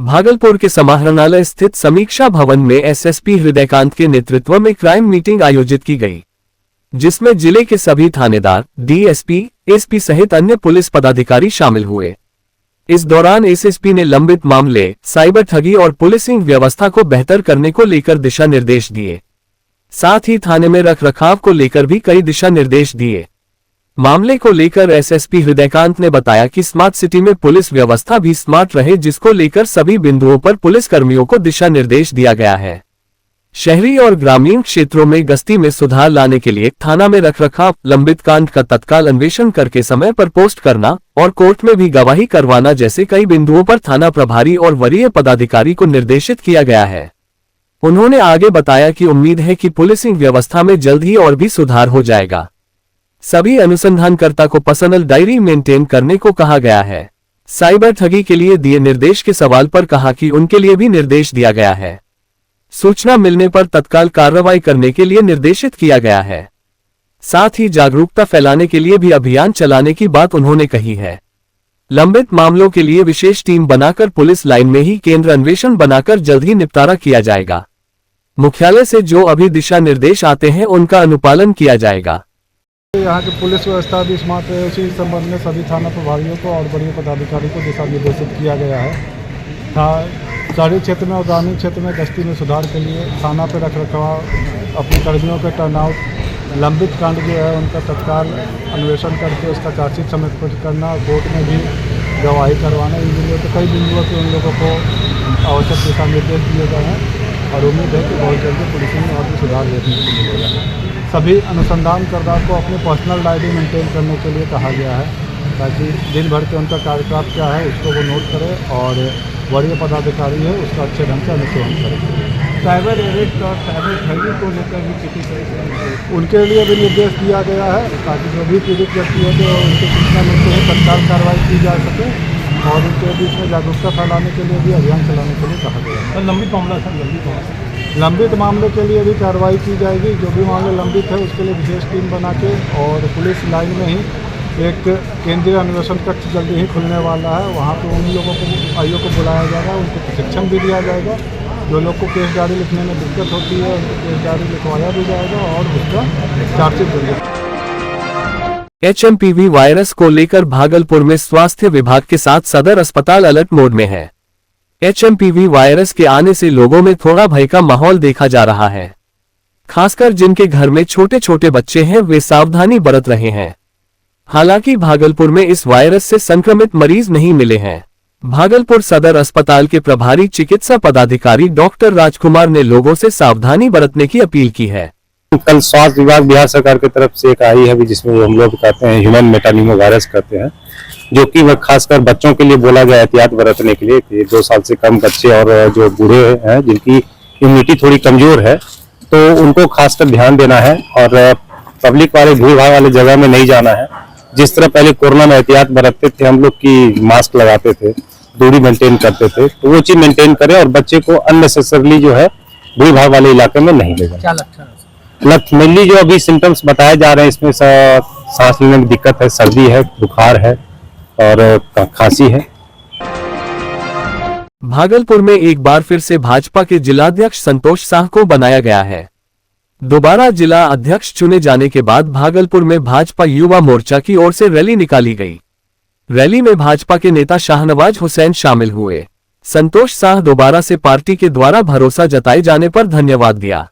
भागलपुर के समाहरणालय स्थित समीक्षा भवन में एसएसपी हृदयकांत के नेतृत्व में क्राइम मीटिंग आयोजित की गई, जिसमें जिले के सभी थानेदार, डीएसपी, एसपी सहित अन्य पुलिस पदाधिकारी शामिल हुए। इस दौरान एसएसपी ने लंबित मामले, साइबर ठगी और पुलिसिंग व्यवस्था को बेहतर करने को लेकर दिशा निर्देश दिए। साथ ही थाने में रखरखाव को लेकर भी कई दिशा निर्देश दिए। मामले को लेकर एसएसपी हृदयकांत ने बताया कि स्मार्ट सिटी में पुलिस व्यवस्था भी स्मार्ट रहे, जिसको लेकर सभी बिंदुओं पर पुलिस कर्मियों को दिशा निर्देश दिया गया है। शहरी और ग्रामीण क्षेत्रों में गश्ती में सुधार लाने के लिए थाना में रखरखाव, लंबित कांड का तत्काल अन्वेषण करके समय पर पोस्ट करना और कोर्ट में भी गवाही करवाना जैसे कई बिंदुओं पर थाना प्रभारी और वरीय पदाधिकारी को निर्देशित किया गया है। उन्होंने आगे बताया कि उम्मीद है कि पुलिसिंग व्यवस्था में जल्द ही और भी सुधार हो जाएगा। सभी अनुसंधानकर्ता को पर्सनल डायरी मेंटेन करने को कहा गया है। साइबर ठगी के लिए दिए निर्देश के सवाल पर कहा कि उनके लिए भी निर्देश दिया गया है। सूचना मिलने पर तत्काल कार्रवाई करने के लिए निर्देशित किया गया है। साथ ही जागरूकता फैलाने के लिए भी अभियान चलाने की बात उन्होंने कही है। लंबित मामलों के लिए विशेष टीम बनाकर पुलिस लाइन में ही केंद्र अन्वेषण बनाकर जल्द ही निपटारा किया जाएगा। मुख्यालय से जो अभी दिशा निर्देश आते हैं उनका अनुपालन किया जाएगा। यहाँ की पुलिस व्यवस्था भी स्मार्ट है, उसी संबंध में सभी थाना प्रभारियों को और बड़े पदाधिकारी को दिशा निर्देशित किया गया है। शहरी क्षेत्र में और ग्रामीण क्षेत्र में गश्ती में सुधार के लिए थाना पर रखरखाव, अपने कर्मियों के टर्नआउट, लंबित कांड जो है उनका तत्काल अन्वेषण करके उसका चार्जशीट समर्पित करना, कोर्ट में भी गवाही करवाना, इन बिंदुओं पर कई बिंदुओं पर उन लोगों को आवश्यक दिशा निर्देश दिए गए हैं और उम्मीद है कि बहुत जल्दी पुलिसिंग में और भी सुधार देखने को मिलेगा। सभी अनुसंधानकर्ता को अपने पर्सनल डायरी मेंटेन करने के लिए कहा गया है, ताकि दिन भर के उनका कार्यकलाप क्या है उसको वो नोट करें और वरीय पदाधिकारी है उसका अच्छे ढंग से अनुसरण करें। साइबर अरेस्ट और साइबर ठगी को लेकर भी किसी तरह से उनके लिए भी निर्देश दिया गया है, ताकि जो भी पीड़ित व्यक्ति है तो उनकी सूचना मिलते ही तत्काल कार्रवाई की जा सके और उनके बीच में जागरूकता फैलाने के लिए भी अभियान चलाने के लिए कहा गया है। लंबित मामले के लिए भी कार्रवाई की जाएगी। जो भी मामले लंबित है उसके लिए विशेष टीम बना के और पुलिस लाइन में ही एक केंद्रीय अन्वेषण कक्ष जल्दी ही खुलने वाला है। वहाँ पर उन लोगों को आईओ को बुलाया जाएगा, उनको प्रशिक्षण भी दिया जाएगा। जो लोग को केस डायरी लिखने में दिक्कत होती है उनको केस डायरी लिखवाया भी जाएगा और उसका चार्जशीट देंगे। एचएमपीवी वायरस को लेकर भागलपुर में स्वास्थ्य विभाग के साथ सदर अस्पताल अलर्ट मोड में है। एचएमपीवी वायरस के आने से लोगों में थोड़ा भय का माहौल देखा जा रहा है। खासकर जिनके घर में छोटे छोटे बच्चे हैं वे सावधानी बरत रहे हैं। हालांकि भागलपुर में इस वायरस से संक्रमित मरीज नहीं मिले हैं। भागलपुर सदर अस्पताल के प्रभारी चिकित्सा पदाधिकारी डॉक्टर राजकुमार ने लोगों से सावधानी बरतने की अपील की है। कल स्वास्थ्य विभाग बिहार सरकार की तरफ से एक आई है जिसमें हम लोग कहते हैं ह्यूमन मेटानिमो वायरस कहते हैं, जो कि वह खासकर बच्चों के लिए बोला गया एहतियात बरतने के लिए कि 2 साल से कम बच्चे और जो बूढ़े हैं जिनकी इम्यूनिटी थोड़ी कमजोर है तो उनको खासकर ध्यान देना है और पब्लिक वाले भीड़ भाड़ वाले जगह में नहीं जाना है। जिस तरह पहले कोरोना में एहतियात बरतते थे हम लोग की मास्क लगाते थे, दूरी मेंटेन करते थे, तो वो चीज मेंटेन करें और बच्चे को अननेसेसरली जो है भीड़ भाड़ वाले इलाके में नहीं ले जाए। मेनली जो अभी सिम्टम्स बताए जा रहे हैं इसमें सांस लेने में दिक्कत है, सर्दी है, बुखार है और खांसी है। भागलपुर में एक बार फिर से भाजपा के जिलाध्यक्ष संतोष साह को बनाया गया है। दोबारा जिला अध्यक्ष चुने जाने के बाद भागलपुर में भाजपा युवा मोर्चा की ओर से रैली निकाली गई। रैली में भाजपा के नेता शाहनवाज हुसैन शामिल हुए। संतोष साह दोबारा से पार्टी के द्वारा भरोसा जताए जाने पर धन्यवाद दिया।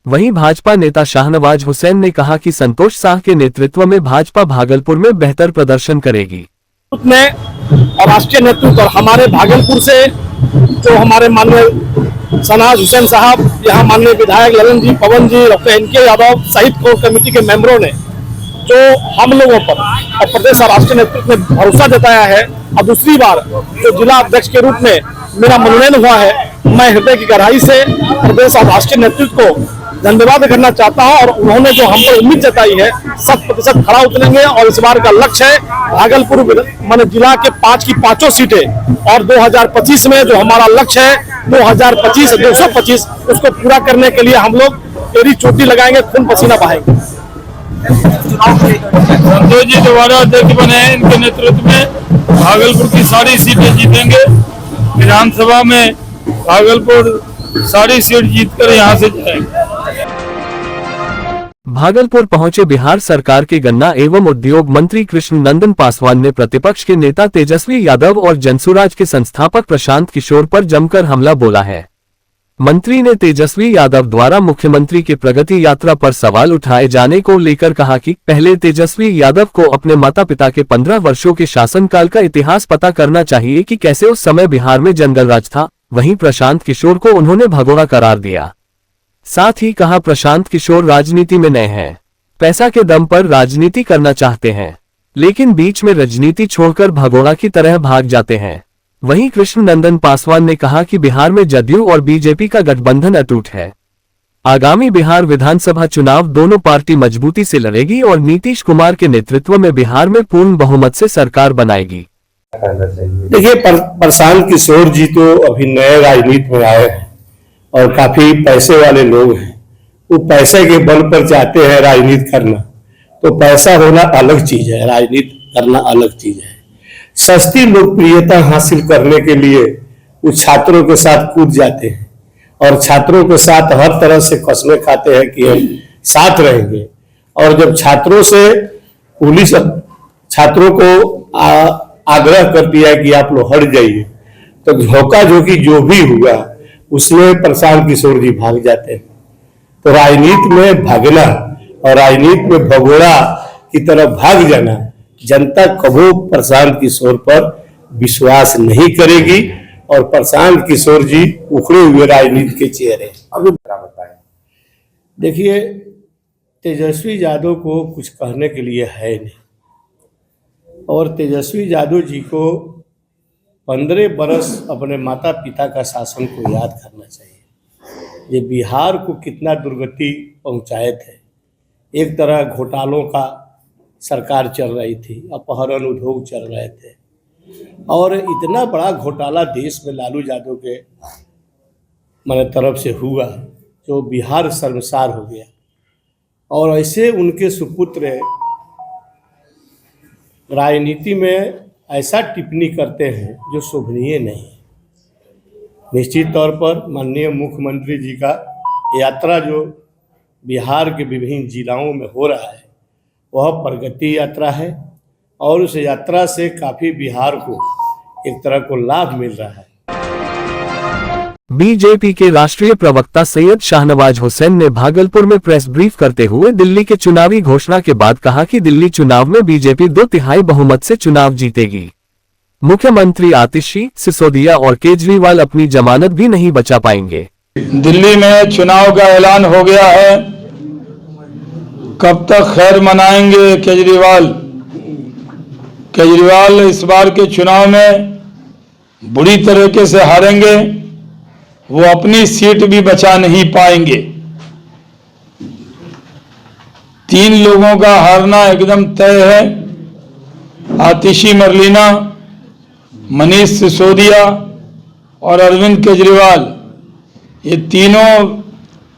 वहीं भाजपा नेता शाहनवाज हुसैन ने कहा कि संतोष साह के नेतृत्व में भाजपा भागलपुर में बेहतर प्रदर्शन करेगी। में और राष्ट्रीय नेतृत्व और हमारे भागलपुर से जो हमारे माननीय शाहनवाज हुसैन साहब, यहाँ माननीय विधायक ललन जी, पवन जी, डॉक्टर एनके यादव सहित कोर कमेटी के मेंबरों ने जो हम लोगों पर और प्रदेश और राष्ट्रीय नेतृत्व ने भरोसा जताया है और दूसरी बार जो जिला अध्यक्ष के रूप में मेरा मनोनयन हुआ है, मैं हृदय की गहराई से प्रदेश और राष्ट्रीय नेतृत्व को धन्यवाद करना चाहता हूं और उन्होंने जो हम पर उम्मीद जताई है 100% खड़ा उतरेंगे और इस बार का लक्ष्य है भागलपुर माने जिला के 5 की 5 सीटें और 2025 में जो हमारा लक्ष्य है 2025 225 उसको पूरा करने के लिए हम लोग एड़ी चोटी लगाएंगे, खून पसीना बहाएंगे। संतोष जी दोबारा अध्यक्ष बने हैं, इनके नेतृत्व में भागलपुर की सारी सीटें जीतेंगे विधानसभा में भागलपुर सारी सीट जीतकर यहां से जाएंगे। भागलपुर पहुंचे बिहार सरकार के गन्ना एवं उद्योग मंत्री कृष्ण नंदन पासवान ने प्रतिपक्ष के नेता तेजस्वी यादव और जनसुराज के संस्थापक प्रशांत किशोर पर जमकर हमला बोला है। मंत्री ने तेजस्वी यादव द्वारा मुख्यमंत्री के प्रगति यात्रा पर सवाल उठाए जाने को लेकर कहा कि पहले तेजस्वी यादव को अपने माता पिता के 15 वर्षों के शासनकाल का इतिहास पता करना चाहिए कि कैसे उस समय बिहार में जंगल राज था। वहीं प्रशांत किशोर को उन्होंने भगोड़ा करार दिया। साथ ही कहा प्रशांत किशोर राजनीति में नए हैं, पैसा के दम पर राजनीति करना चाहते हैं, लेकिन बीच में राजनीति छोड़कर भगोड़ा की तरह भाग जाते हैं। वहीं कृष्ण नंदन पासवान ने कहा कि बिहार में जदयू और बीजेपी का गठबंधन अटूट है। आगामी बिहार विधानसभा चुनाव दोनों पार्टी मजबूती से लड़ेगी और नीतीश कुमार के नेतृत्व में बिहार में पूर्ण बहुमत से सरकार बनाएगी। देखिए, प्रशांत किशोर जी तो अभी नए राजनीति में आए हैं और काफी पैसे वाले लोग हैं। वो पैसे के बल पर चाहते हैं राजनीति करना, तो पैसा होना अलग चीज है, राजनीति करना अलग चीज है। सस्ती लोकप्रियता हासिल करने के लिए वो छात्रों के साथ कूद जाते हैं और छात्रों के साथ हर तरह से कस्में खाते हैं कि हम साथ रहेंगे। और जब छात्रों से पुलिस छात्रों को आग्रह कर दिया कि आप लोग हट जाइए, तो झोंका झोंकी जो भी हुआ उसमें प्रशांत किशोर जी भाग जाते हैं। तो राजनीति में भागना और राजनीति में भगोड़ा की तरफ भाग जाना, जनता कभी प्रशांत किशोर पर विश्वास नहीं करेगी और प्रशांत किशोर जी उखड़े हुए राजनीति के चेहरे। अभी बताएं, देखिए, तेजस्वी यादव को कुछ कहने के लिए है नहीं और तेजस्वी यादव जी को 15 बरस अपने माता पिता का शासन को याद करना चाहिए। ये बिहार को कितना दुर्गति पहुंचाए थे। एक तरह घोटालों का सरकार चल रही थी, अपहरण उद्योग चल रहे थे और इतना बड़ा घोटाला देश में लालू यादव के माने तरफ से हुआ जो बिहार शर्मसार हो गया। और ऐसे उनके सुपुत्र राजनीति में ऐसा टिप्पणी करते हैं जो शोभनीय नहीं है। निश्चित तौर पर माननीय मुख्यमंत्री जी का यात्रा जो बिहार के विभिन्न जिलाओं में हो रहा है वह प्रगति यात्रा है और उस यात्रा से काफी बिहार को एक तरह को लाभ मिल रहा है। बीजेपी के राष्ट्रीय प्रवक्ता सैयद शाहनवाज हुसैन ने भागलपुर में प्रेस ब्रीफ करते हुए दिल्ली के चुनावी घोषणा के बाद कहा कि दिल्ली चुनाव में बीजेपी 2/3 बहुमत से चुनाव जीतेगी। मुख्यमंत्री आतिशी, सिसोदिया और केजरीवाल अपनी जमानत भी नहीं बचा पाएंगे। दिल्ली में चुनाव का ऐलान हो गया है, कब तक खैर मनाएंगे केजरीवाल इस बार के चुनाव में बुरी तरीके से हारेंगे, वो अपनी सीट भी बचा नहीं पाएंगे। 3 लोगों का हारना एकदम तय है, आतिशी मरलीना, मनीष सिसोदिया और अरविंद केजरीवाल। ये तीनों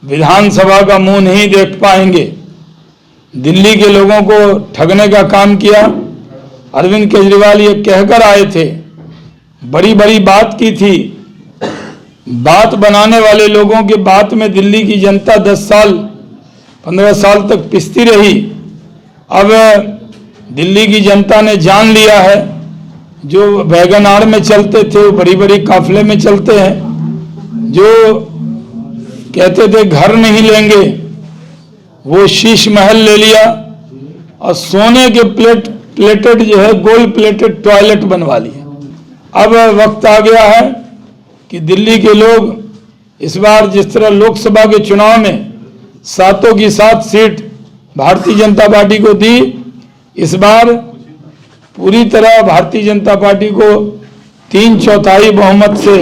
विधानसभा का मुंह नहीं देख पाएंगे। दिल्ली के लोगों को ठगने का काम किया। अरविंद केजरीवाल ये कहकर आए थे, बड़ी बड़ी बात की थी, बात बनाने वाले लोगों की बात में दिल्ली की जनता 10 साल 15 साल तक पिसती रही। अब दिल्ली की जनता ने जान लिया है, जो वैगन आर में चलते थे वो बड़ी बड़ी काफले में चलते हैं, जो कहते थे घर नहीं लेंगे वो शीश महल ले लिया और सोने के प्लेटेड जो है गोल्ड प्लेटेड टॉयलेट बनवा लिया। अब वक्त आ गया है कि दिल्ली के लोग इस बार जिस तरह लोकसभा के चुनाव में 7 की 7 सीट भारतीय जनता पार्टी को दी, इस बार पूरी तरह भारतीय जनता पार्टी को 3/4 बहुमत से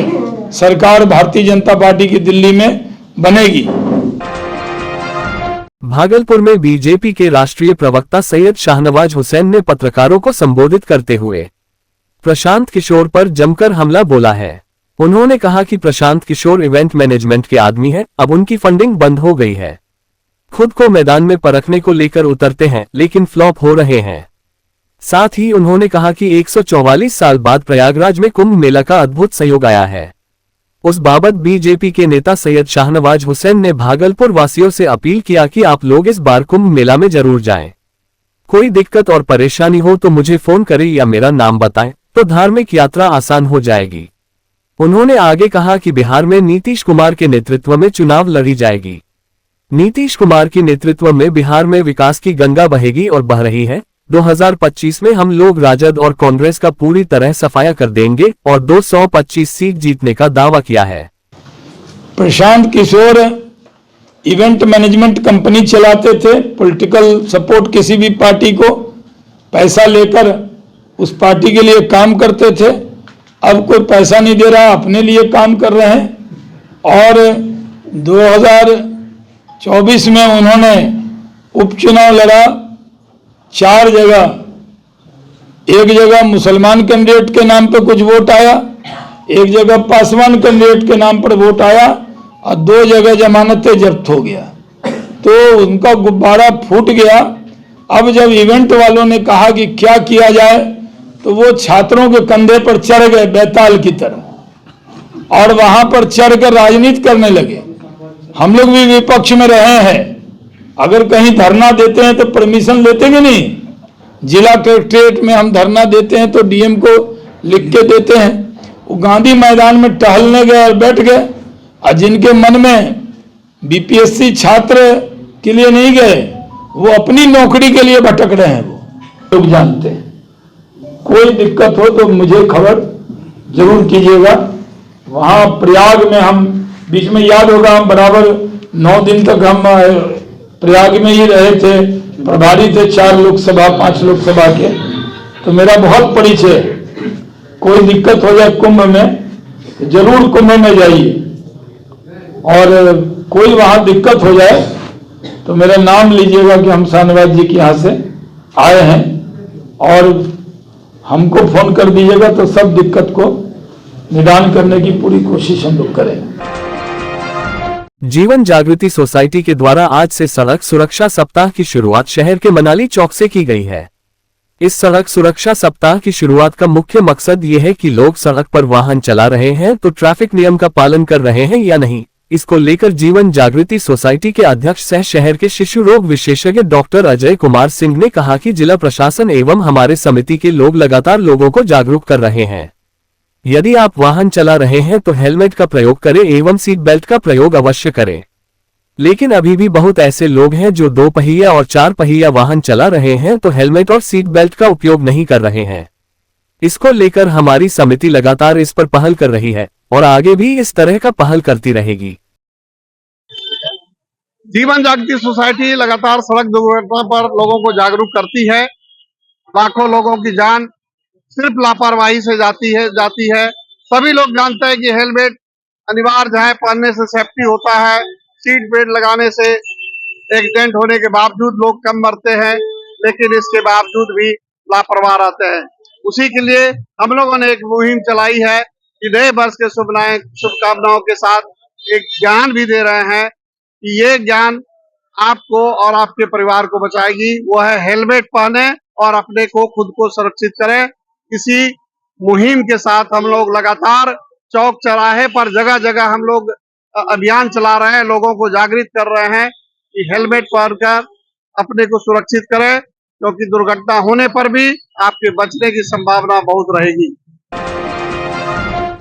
सरकार भारतीय जनता पार्टी की दिल्ली में बनेगी। भागलपुर में बीजेपी के राष्ट्रीय प्रवक्ता सैयद शाहनवाज हुसैन ने पत्रकारों को संबोधित करते हुए प्रशांत किशोर पर जमकर हमला बोला है। उन्होंने कहा कि प्रशांत किशोर इवेंट मैनेजमेंट के आदमी हैं, अब उनकी फंडिंग बंद हो गई है। खुद को मैदान में परखने को लेकर उतरते हैं लेकिन फ्लॉप हो रहे हैं। साथ ही उन्होंने कहा कि 144 साल बाद प्रयागराज में कुंभ मेला का अद्भुत सहयोग आया है। उस बाबत बीजेपी के नेता सैयद शाहनवाज हुसैन ने भागलपुर वासियों से अपील किया कि आप लोग इस बार कुंभ मेला में जरूर जाएं। कोई दिक्कत और परेशानी हो तो मुझे फोन करें या मेरा नाम बताएं, तो धार्मिक यात्रा आसान हो जाएगी। उन्होंने आगे कहा कि बिहार में नीतीश कुमार के नेतृत्व में चुनाव लड़ी जाएगी। नीतीश कुमार के नेतृत्व में बिहार में विकास की गंगा बहेगी और बह रही है। 2025 में हम लोग राजद और कांग्रेस का पूरी तरह सफाया कर देंगे और 225 सीट जीतने का दावा किया है। Prashant Kishor event management company चलाते थे। पॉलिटिकल सपोर्ट किसी भी पार्टी को पैसा लेकर उस पार्टी के लिए काम करते थे। अब कोई पैसा नहीं दे रहा, अपने लिए काम कर रहे हैं। और 2024 में उन्होंने उपचुनाव लड़ा 4 जगह। एक जगह मुसलमान कैंडिडेट के नाम पर कुछ वोट आया, एक जगह पासवान कैंडिडेट के नाम पर वोट आया और 2 जगह जमानतें जब्त हो गया। तो उनका गुब्बारा फूट गया। अब जब इवेंट वालों ने कहा कि क्या किया जाए, तो वो छात्रों के कंधे पर चढ़ गए बैताल की तरह और वहां पर चढ़कर राजनीति करने लगे। हम लोग भी विपक्ष में रहे हैं। अगर कहीं धरना देते हैं तो परमिशन लेते कि नहीं? जिला कलेक्ट्रेट में हम धरना देते हैं तो डीएम को लिख के देते हैं। वो गांधी मैदान में टहलने गए और बैठ गए। और जिनके मन में बीपीएससी छात्र के लिए नहीं गए, वो अपनी नौकरी के लिए भटक रहे हैं। वो लोग जानते हैं। कोई दिक्कत हो तो मुझे खबर जरूर कीजिएगा। वहां प्रयाग में हम बीच में याद होगा, हम बराबर 9 दिन तक हम प्रयाग में ही रहे थे, प्रभारी थे 4 लोकसभा 5 लोकसभा के। तो मेरा बहुत परिचय। कोई दिक्कत हो जाए कुंभ में, जरूर कुंभ में जाइए। और कोई वहां दिक्कत हो जाए तो मेरा नाम लीजिएगा कि हम शाहनवाज जी के यहाँ से आए हैं, और हमको फोन कर दीजिएगा तो सब दिक्कत को निदान करने की पूरी कोशिश हम लोग करेंगे। जीवन जागृति सोसाइटी के द्वारा आज से सड़क सुरक्षा सप्ताह की शुरुआत शहर के मनाली चौक से की गई है। इस सड़क सुरक्षा सप्ताह की शुरुआत का मुख्य मकसद ये है कि लोग सड़क पर वाहन चला रहे हैं तो ट्रैफिक नियम का पालन कर रहे हैं या नहीं। इसको लेकर जीवन जागृति सोसाइटी के अध्यक्ष सह शहर के शिशु रोग विशेषज्ञ डॉक्टर अजय कुमार सिंह ने कहा कि जिला प्रशासन एवं हमारे समिति के लोग लगातार लोगों को जागरूक कर रहे हैं। यदि आप वाहन चला रहे हैं तो हेलमेट का प्रयोग करें एवं सीट बेल्ट का प्रयोग अवश्य करें। लेकिन अभी भी बहुत ऐसे लोग हैं जो 2 पहिया और 4 पहिया वाहन चला रहे हैं तो हेलमेट और सीट बेल्ट का उपयोग नहीं कर रहे हैं। इसको लेकर हमारी समिति लगातार इस पर पहल कर रही है और आगे भी इस तरह का पहल करती रहेगी। जीवन जागृति सोसाइटी लगातार सड़क दुर्घटना पर लोगों को जागरूक करती है। लाखों लोगों की जान सिर्फ लापरवाही से जाती है। सभी लोग जानते हैं कि हेलमेट अनिवार्य है, पहनने से सेफ्टी होता है। सीट बेल्ट लगाने से एक्सीडेंट होने के बावजूद लोग कम मरते हैं, लेकिन इसके बावजूद भी लापरवाह रहते हैं। उसी के लिए हम लोगों ने एक मुहिम चलाई है कि नए वर्ष के शुभकामनाओं के साथ एक ज्ञान भी दे रहे हैं कि ये ज्ञान आपको और आपके परिवार को बचाएगी। वो है हेलमेट पहने और अपने को खुद को सुरक्षित करें। इसी मुहिम के साथ हम लोग लगातार चौक चौराहे पर जगह जगह हम लोग अभियान चला रहे हैं, लोगों को जागृत कर रहे हैं कि हेलमेट पहनकर अपने को सुरक्षित करें, क्योंकि दुर्घटना होने पर भी आपके बचने की संभावना बहुत रहेगी।